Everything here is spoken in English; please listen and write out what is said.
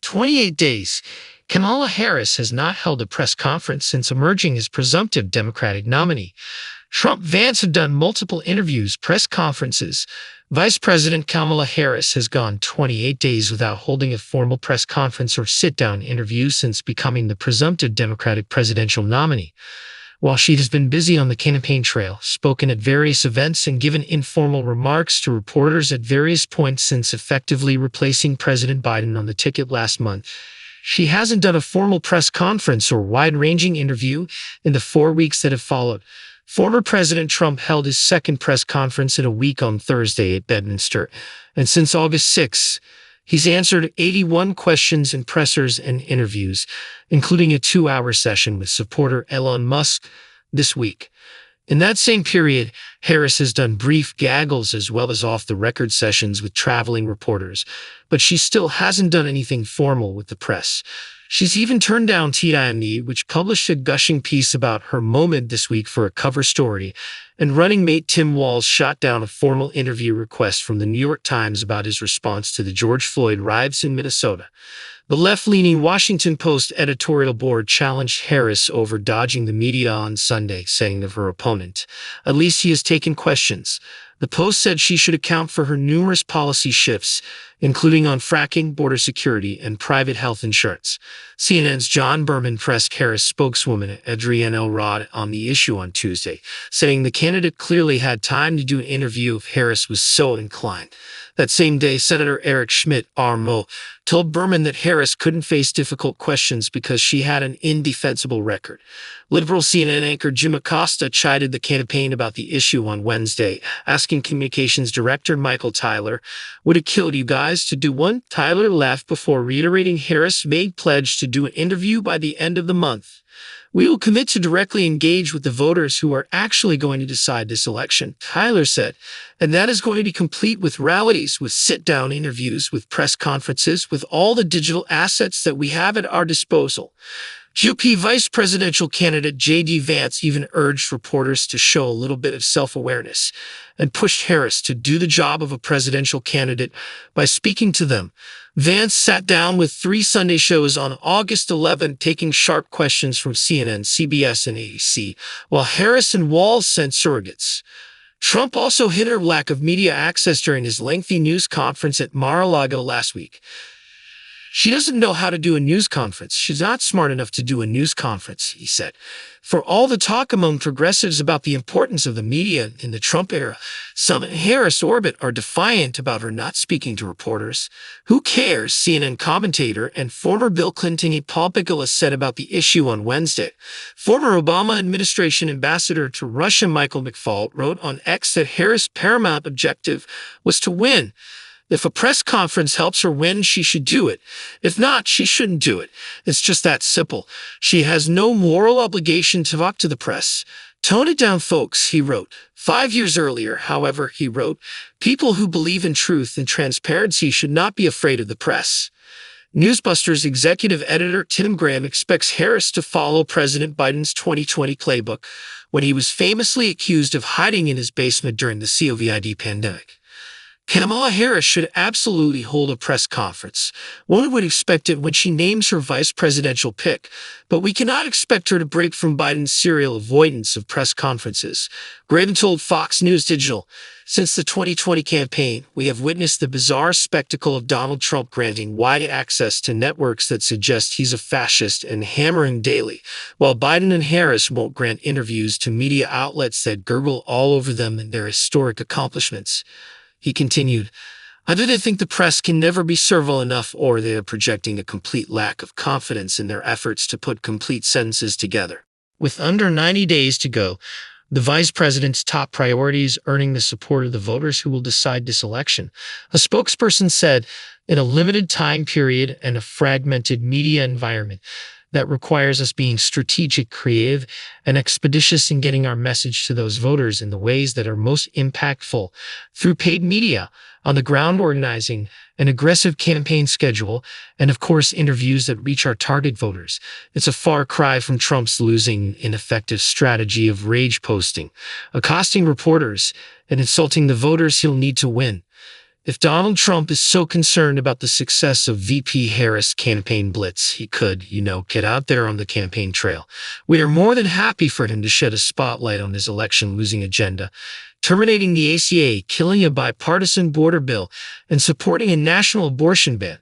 28 days. Kamala Harris has not held a press conference since emerging as presumptive Democratic nominee. Vance have done multiple interviews, press conferences. Vice President Kamala Harris has gone 28 days without holding a formal press conference or sit-down interview since becoming the presumptive Democratic presidential nominee. While she has been busy on the campaign trail, spoken at various events, and given informal remarks to reporters at various points since effectively replacing President Biden on the ticket last month, she hasn't done a formal press conference or wide-ranging interview in the 4 weeks that have followed. Former President Trump held his second press conference in a week on Thursday at Bedminster, and since August 6, he's answered 81 questions in pressers and interviews, including a 2-hour session with supporter Elon Musk this week. In that same period, Harris has done brief gaggles as well as off-the-record sessions with traveling reporters, but she still hasn't done anything formal with the press. She's even turned down TMZ, which published a gushing piece about her moment this week for a cover story, and running mate Tim Walz shot down a formal interview request from the New York Times about his response to the George Floyd riots in Minnesota. The left-leaning Washington Post editorial board challenged Harris over dodging the media on Sunday, saying of her opponent, "At least he has taken questions." The Post said she should account for her numerous policy shifts, including on fracking, border security, and private health insurance. CNN's John Berman pressed Harris spokeswoman Adrienne Elrod on the issue on Tuesday, saying the candidate clearly had time to do an interview if Harris was so inclined. That same day, Senator Eric Schmidt, RMO, told Berman that Harris couldn't face difficult questions because she had an indefensible record. Liberal CNN anchor Jim Acosta chided the campaign about the issue on Wednesday, asking communications director Michael Tyler, "Would it kill you guys to do one?" Tyler laughed before reiterating Harris' vague pledge to do an interview by the end of the month. "We will commit to directly engage with the voters who are actually going to decide this election," Tyler said, "and that is going to be complete with rallies, with sit-down interviews, with press conferences, with all the digital assets that we have at our disposal." GOP vice presidential candidate J.D. Vance even urged reporters to show a little bit of self-awareness and pushed Harris to do the job of a presidential candidate by speaking to them. Vance sat down with 3 Sunday shows on August 11, taking sharp questions from CNN, CBS, and ABC, while Harris and Walz sent surrogates. Trump also hit her lack of media access during his lengthy news conference at Mar-a-Lago last week. "She doesn't know how to do a news conference. She's not smart enough to do a news conference," he said. For all the talk among progressives about the importance of the media in the Trump era, some in Harris' orbit are defiant about her not speaking to reporters. "Who cares?" CNN commentator and former Bill Clinton Paul Piccola said about the issue on Wednesday. Former Obama administration ambassador to Russia Michael McFaul wrote on X that Harris' paramount objective was to win. If a press conference helps her win, she should do it. If not, she shouldn't do it. It's just that simple. She has no moral obligation to talk to the press. "Tone it down, folks," he wrote. 5 years earlier, however, he wrote, "People who believe in truth and transparency should not be afraid of the press." Newsbusters executive editor Tim Graham expects Harris to follow President Biden's 2020 playbook when he was famously accused of hiding in his basement during the COVID pandemic. Kamala Harris should absolutely hold a press conference. One would expect it when she names her vice presidential pick, but we cannot expect her to break from Biden's serial avoidance of press conferences. Graham told Fox News Digital, "Since the 2020 campaign, we have witnessed the bizarre spectacle of Donald Trump granting wide access to networks that suggest he's a fascist and hammering daily, while Biden and Harris won't grant interviews to media outlets that gurgle all over them and their historic accomplishments." He continued, "I didn't think the press can never be servile enough, or they are projecting a complete lack of confidence in their efforts to put complete sentences together." With under 90 days to go, the vice president's top priority is earning the support of the voters who will decide this election. A spokesperson said, "In a limited time period and a fragmented media environment that requires us being strategic, creative, and expeditious in getting our message to those voters in the ways that are most impactful through paid media, on-the-ground organizing, an aggressive campaign schedule, and of course interviews that reach our target voters. It's a far cry from Trump's losing, ineffective strategy of rage posting, accosting reporters, and insulting the voters he'll need to win. If Donald Trump is so concerned about the success of VP Harris' campaign blitz, he could, get out there on the campaign trail. We are more than happy for him to shed a spotlight on his election-losing agenda, terminating the ACA, killing a bipartisan border bill, and supporting a national abortion ban.